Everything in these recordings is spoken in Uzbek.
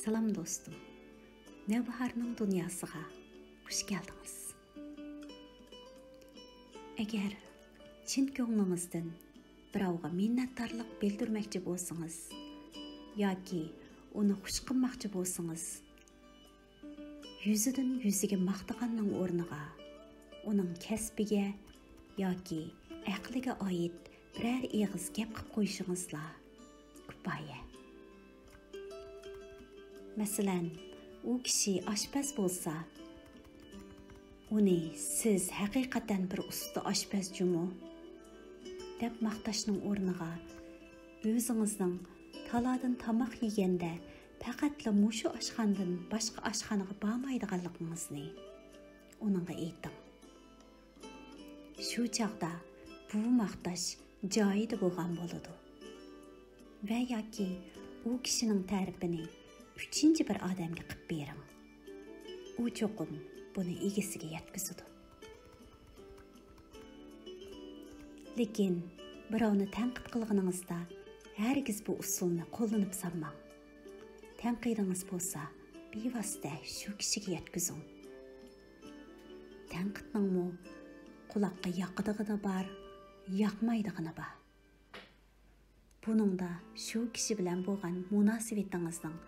Salam dostum. Nevbaharning dunyosiga xush keldingiz. Agar chin ko'nglingizdan birovga minnatdorlik bildirmoqchi bo'lsangiz yoki uni xush qilmoqchi bo'lsangiz, yuzidan yuziga maqtaganning o'rniga uning kasbiga yoki aqliga oid biror eg'iz gap qilib qo'yishingizlar kifoya. Masalan, u kishi oshpaz bo'lsa, uni siz haqiqatan bir usta oshpaz jumu deb maqtashning o'rniga o'zingizning taladan tomoq yeganda faqatla mushu oshxonadan boshqa oshxonaga bormaydiganligingizni uningga ayting. Shu chaqda bu maqtash joyida bo'lgan bo'ladi. Va yoki u kishining ta'rifini uchinchi bir odamga qilib bering. U cho'qim buni egasiga yetkazadi. Lekin birovni tanqid qilganingizda hargiz bu usulni qo'llanib solmang. Tanqidingiz bo'lsa, bevosita shu kishiga yetkazing. Tanqidning quloqqa yoqadig'ini bor, yoqmaydig'ini bor. Buningda shu kishi bilan bo'lgan munosabatingizning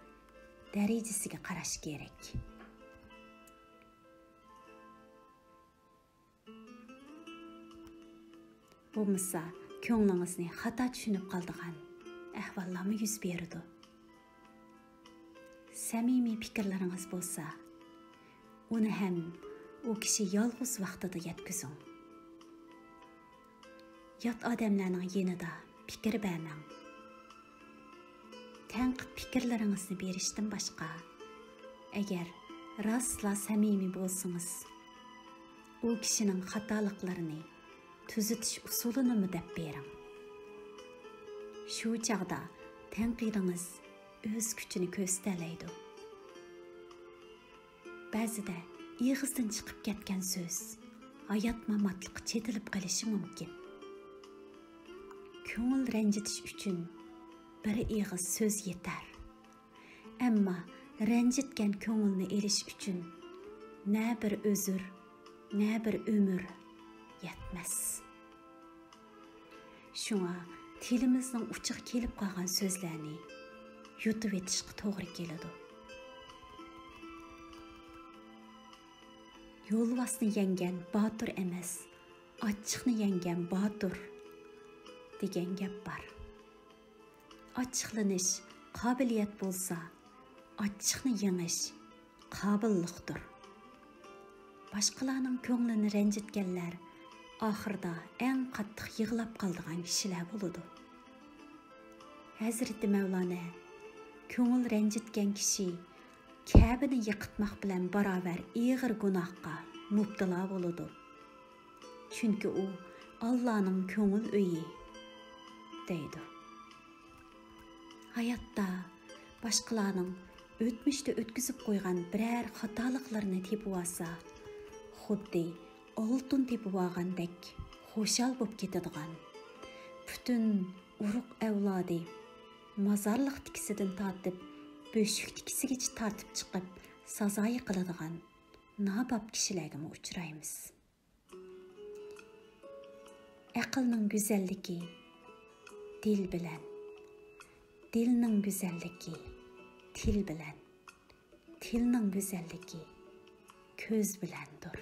darajasiga qarash kerak. Bo'lmasa, ko'nglingizni xato tushunib qoldigan ahvollarmi yuz beradi. Samimiy fikrlaringiz bo'lsa, uni ham u kishi yolg'iz vaqtida yetkazing. Yot odamlarning yanida fikr bermang. Tanqid fikrlaringizni berishdan boshqa, agar rostla samimiy bo'lsangiz, u kishining xatoliklarini tuzatish usulini deb bering. Shu chaqda tanqidingiz o'z kuchini ko'rsatardi. Ba'zida ig'izdan chiqib ketgan so'z hayot-mamotlik chetilib qolishi mumkin. Ko'ngil ranjitish uchun bir ig'iz so'z yetar. Ammo ranjitgan ko'ngilni elish uchun na bir o'zr, na bir umr yetmas. Shunga tilimizning uchiga kelib qolgan so'zlarni yutib etishga to'g'ri keladi. Yo'lvasni yengan botir emas, ochiqni yengan botir degan gap bor. Ochiqlanish qobiliyat bo'lsa, ochiqni yengish qobillikdir. Boshqalarning ko'nglini ranjitganlar oxirida eng qattiq yig'lab qoladigan kishilar bo'ladi. Hazrati Mavlana ko'ngil ranjitgan kishi Ka'bani yiqitmoq bilan barobar ig'ir gunohga mubtalo bo'ladi. Chunki u Allohning ko'ngil uyi deydi. Hayotda boshqalarning o'tmishda o'tkazib qo'ygan biror xatoliklarni tepib olsa, xuddi oltin tepib olgandek xo'shal bo'lib ketadigan, butun urug' avlodi mozorliq tikisidan tortib bo'shuk tikisigacha tortib chiqib sazoyi qiladigan nobop kishilarga uchraymiz. Aqlning go'zalligi dil bilan, dilning go'zalligi til bilan, tilning go'zalligi ko'z bilandir.